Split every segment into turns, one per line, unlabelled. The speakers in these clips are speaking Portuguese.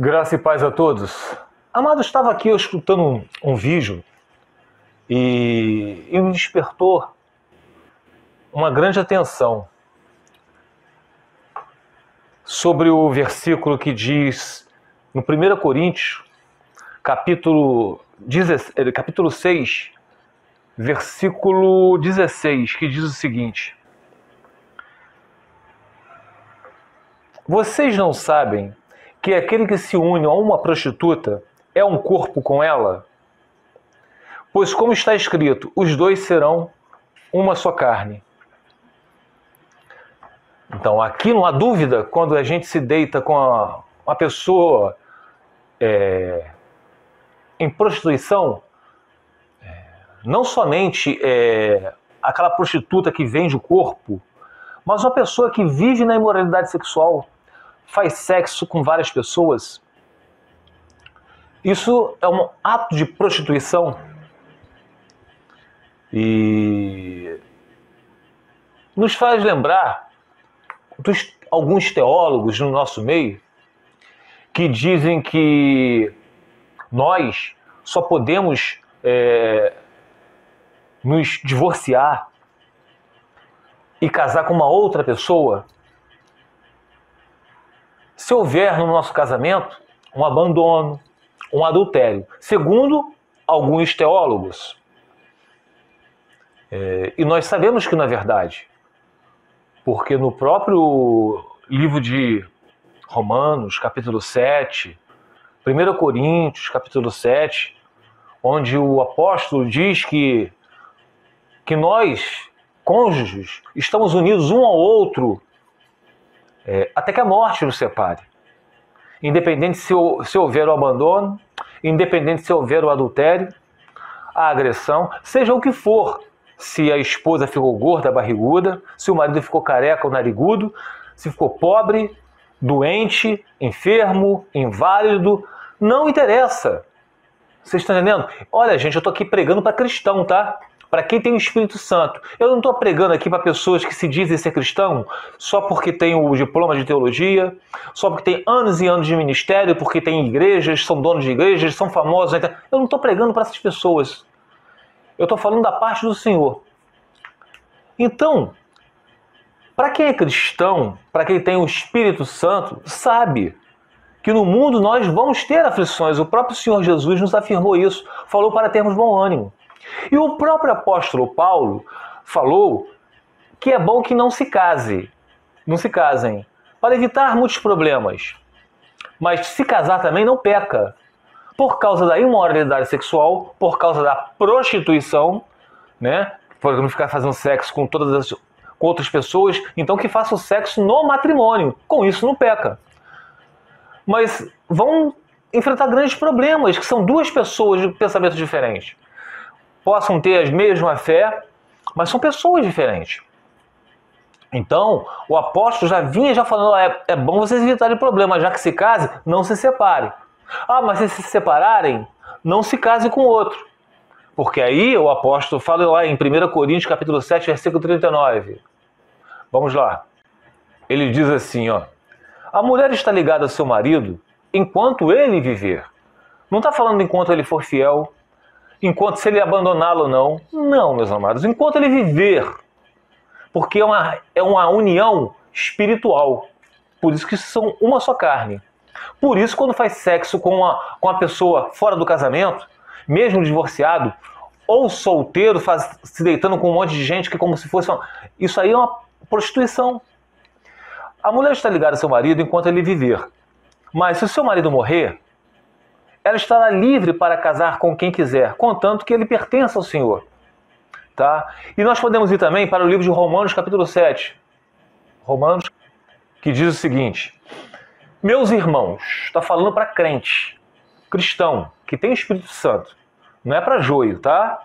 Graça e paz a todos. Amado, estava aqui eu escutando um vídeo e me despertou uma grande atenção sobre o versículo que diz no 1 Coríntios, capítulo 6, versículo 16, que diz o seguinte: vocês não sabem que aquele que se une a uma prostituta é um corpo com ela? Pois, como está escrito, os dois serão uma só carne. Então, aqui não há dúvida, quando a gente se deita com uma pessoa em prostituição, não somente aquela prostituta que vende o corpo, mas uma pessoa que vive na imoralidade sexual, faz sexo com várias pessoas. Isso é um ato de prostituição. E nos faz lembrar dos alguns teólogos no nosso meio que dizem que nós só podemos nos divorciar e casar com uma outra pessoa se houver no nosso casamento um abandono, um adultério, segundo alguns teólogos. E nós sabemos que não é verdade, porque no próprio livro de Romanos, capítulo 7, 1 Coríntios, capítulo 7, onde o apóstolo diz que nós, cônjuges, estamos unidos um ao outro até que a morte nos separe. Independente se houver o abandono, independente se houver o adultério, a agressão, seja o que for. Se a esposa ficou gorda, barriguda, se o marido ficou careca ou narigudo, se ficou pobre, doente, enfermo, inválido, não interessa. Vocês estão entendendo? Olha, gente, eu estou aqui pregando para cristão, tá? Para quem tem o Espírito Santo. Eu não estou pregando aqui para pessoas que se dizem ser cristão só porque tem o diploma de teologia, só porque tem anos e anos de ministério, porque tem igrejas, são donos de igrejas, são famosos. Eu não estou pregando para essas pessoas. Eu estou falando da parte do Senhor. Então, para quem é cristão, para quem tem o Espírito Santo, sabe que no mundo nós vamos ter aflições. O próprio Senhor Jesus nos afirmou isso, falou para termos bom ânimo. E o próprio apóstolo Paulo falou que é bom que não se casem, para evitar muitos problemas. Mas se casar também não peca, por causa da imoralidade sexual, por causa da prostituição, né? Por não ficar fazendo sexo com outras pessoas, então que faça o sexo no matrimônio, com isso não peca. Mas vão enfrentar grandes problemas, que são duas pessoas de pensamento diferentes. Possam ter a mesma fé, mas são pessoas diferentes. Então, o apóstolo já vinha falando, é bom vocês evitarem problemas, já que se case, não se separe. Ah, mas se separarem, não se case com outro. Porque aí o apóstolo fala lá em 1 Coríntios, capítulo 7, versículo 39. Vamos lá. Ele diz assim, ó: a mulher está ligada ao seu marido enquanto ele viver. Não está falando enquanto ele for fiel, enquanto se ele abandoná-lo ou não. Não, meus amados, enquanto ele viver. Porque é uma união espiritual. Por isso que são uma só carne. Por isso, quando faz sexo com uma pessoa fora do casamento, mesmo divorciado, ou solteiro, se deitando com um monte de gente, que é como se fosse isso aí é uma prostituição. A mulher está ligada ao seu marido enquanto ele viver. Mas se o seu marido morrer, ela estará livre para casar com quem quiser, contanto que ele pertença ao Senhor. Tá? E nós podemos ir também para o livro de Romanos, capítulo 7. Romanos, que diz o seguinte: meus irmãos, está falando para crente, cristão, que tem o Espírito Santo. Não é para joio, tá?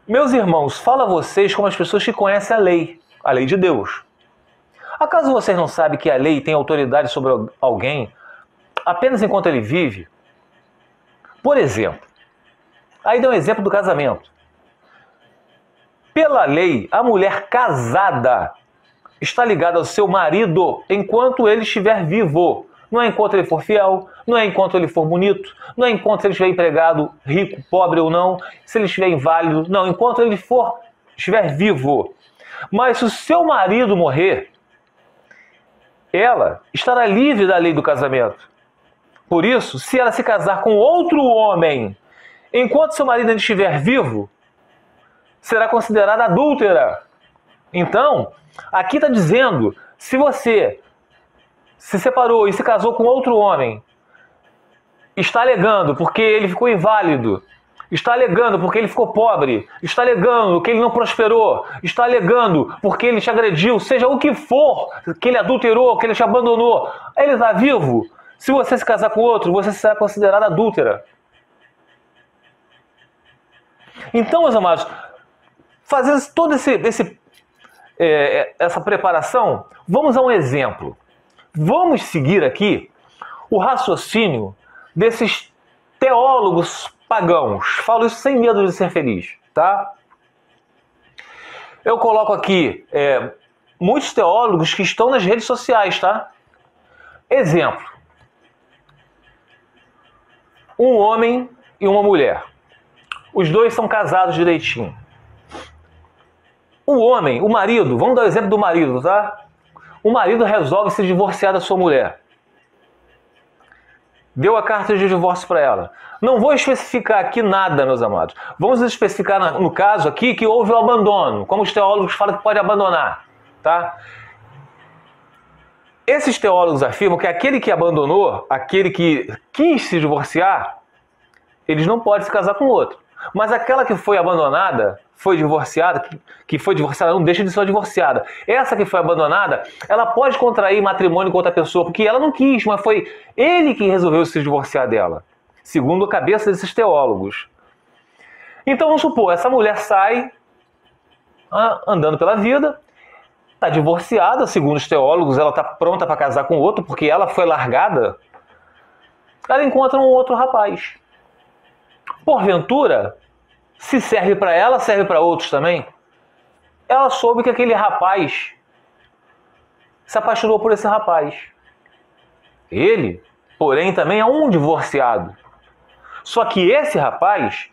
Meus irmãos, falo a vocês como as pessoas que conhecem a lei de Deus. Acaso vocês não sabem que a lei tem autoridade sobre alguém apenas enquanto ele vive? Por exemplo, aí dá um exemplo do casamento. Pela lei, a mulher casada está ligada ao seu marido enquanto ele estiver vivo. Não é enquanto ele for fiel, não é enquanto ele for bonito, não é enquanto ele estiver empregado, rico, pobre ou não, se ele estiver inválido, não, enquanto ele estiver vivo. Mas se o seu marido morrer, ela estará livre da lei do casamento. Por isso, se ela se casar com outro homem, enquanto seu marido ainda estiver vivo, será considerada adúltera. Então, aqui está dizendo, se você se separou e se casou com outro homem, está alegando porque ele ficou inválido, está alegando porque ele ficou pobre, está alegando que ele não prosperou, está alegando porque ele te agrediu, seja o que for, que ele adulterou, que ele te abandonou, ele está vivo. Se você se casar com outro, você será considerada adúltera. Então, meus amados, fazendo toda essa preparação, vamos a um exemplo. Vamos seguir aqui o raciocínio desses teólogos pagãos. Falo isso sem medo de ser feliz, tá? Eu coloco aqui muitos teólogos que estão nas redes sociais, tá? Exemplo. Um homem e uma mulher. Os dois são casados direitinho. O homem, o marido, vamos dar o exemplo do marido, tá? O marido resolve se divorciar da sua mulher. Deu a carta de divórcio para ela. Não vou especificar aqui nada, meus amados. Vamos especificar no caso aqui que houve o abandono, como os teólogos falam que pode abandonar, tá? Esses teólogos afirmam que aquele que abandonou, aquele que quis se divorciar, eles não podem se casar com outro. Mas aquela que foi abandonada, foi divorciada, que foi divorciada, não deixa de ser divorciada. Essa que foi abandonada, ela pode contrair matrimônio com outra pessoa, porque ela não quis, mas foi ele que resolveu se divorciar dela, segundo a cabeça desses teólogos. Então vamos supor, essa mulher sai andando pela vida, está divorciada, segundo os teólogos, ela está pronta para casar com outro, porque ela foi largada. Ela encontra um outro rapaz. Porventura, se serve para ela, serve para outros também. Ela soube que aquele rapaz se apaixonou por esse rapaz. Ele, porém, também é um divorciado. Só que esse rapaz,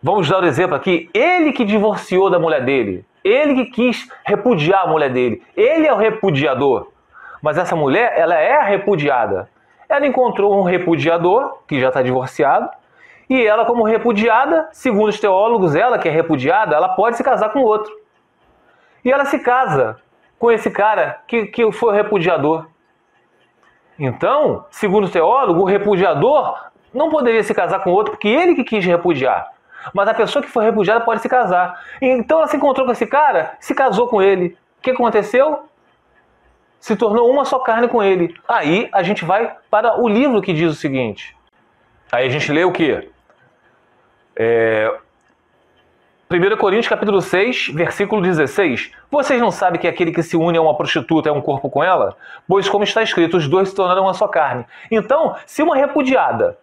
vamos dar o exemplo aqui, ele que divorciou da mulher dele, ele que quis repudiar a mulher dele, ele é o repudiador. Mas essa mulher, ela é a repudiada. Ela encontrou um repudiador, que já está divorciado, e ela, como repudiada, segundo os teólogos, ela que é repudiada, ela pode se casar com outro. E ela se casa com esse cara que foi o repudiador. Então, segundo o teólogo, o repudiador não poderia se casar com outro porque ele que quis repudiar. Mas a pessoa que foi repudiada pode se casar. Então ela se encontrou com esse cara, se casou com ele. O que aconteceu? Se tornou uma só carne com ele. Aí a gente vai para o livro que diz o seguinte. Aí a gente lê o quê? 1 Coríntios capítulo 6, versículo 16. Vocês não sabem que aquele que se une a uma prostituta é um corpo com ela? Pois como está escrito, os dois se tornaram uma só carne. Então, se uma repudiada,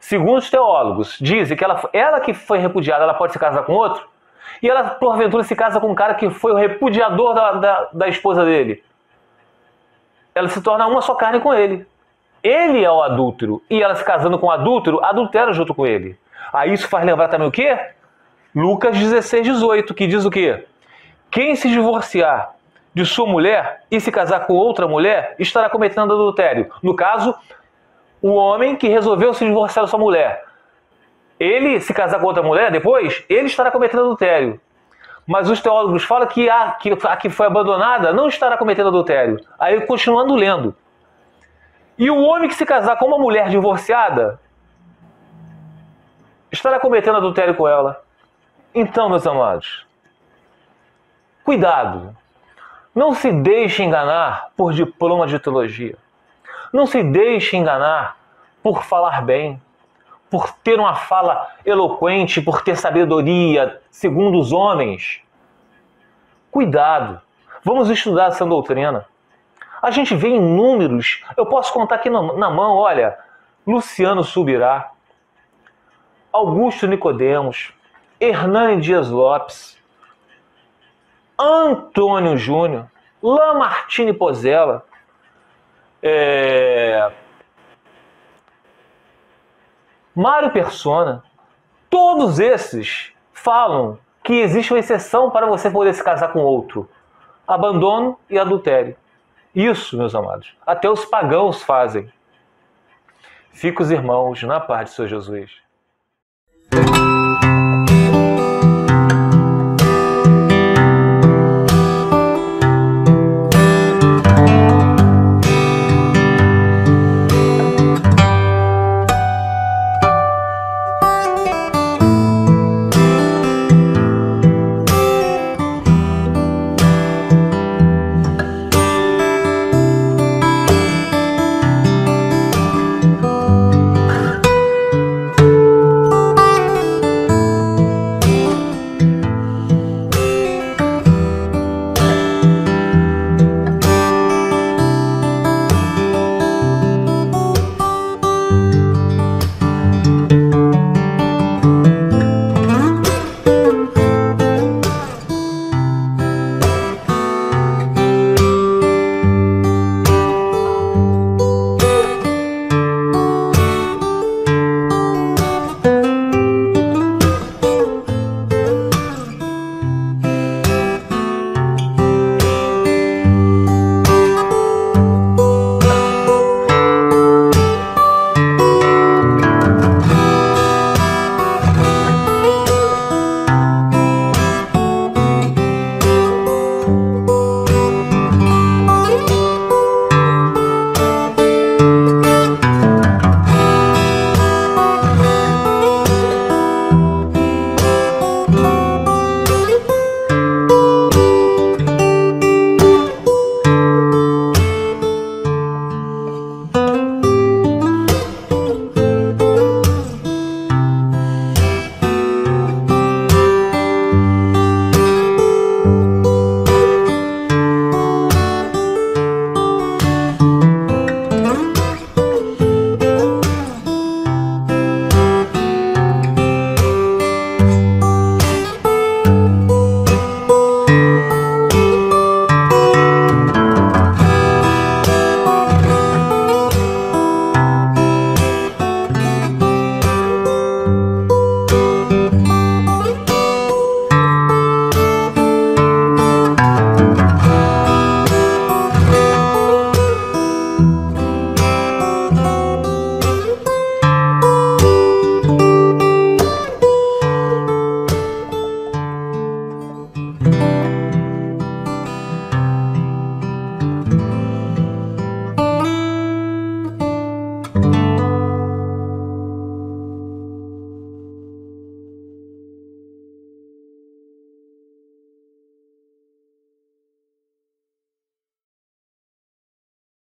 segundo os teólogos, dizem que ela que foi repudiada, ela pode se casar com outro, e ela porventura se casa com um cara que foi o repudiador da esposa dele, ela se torna uma só carne com ele. Ele é o adúltero, e ela se casando com o adúltero, adultera junto com ele. Aí isso faz lembrar também o quê? Lucas 16, 18, que diz o quê? Quem se divorciar de sua mulher e se casar com outra mulher, estará cometendo adultério. No caso, o homem que resolveu se divorciar da sua mulher. Ele se casar com outra mulher depois, ele estará cometendo adultério. Mas os teólogos falam que a que foi abandonada não estará cometendo adultério. Aí continuando lendo. E o homem que se casar com uma mulher divorciada estará cometendo adultério com ela. Então, meus amados, cuidado. Não se deixe enganar por diploma de teologia. Não se deixe enganar por falar bem, por ter uma fala eloquente, por ter sabedoria, segundo os homens. Cuidado. Vamos estudar essa doutrina. A gente vê em números, eu posso contar aqui na mão, olha, Luciano Subirá, Augusto Nicodemos, Hernani Dias Lopes, Antônio Júnior, Lamartine Pozella, Mário Persona, todos esses falam que existe uma exceção para você poder se casar com outro: abandono e adultério. Isso, meus amados, até os pagãos fazem. Fica os irmãos na paz de Senhor Jesus.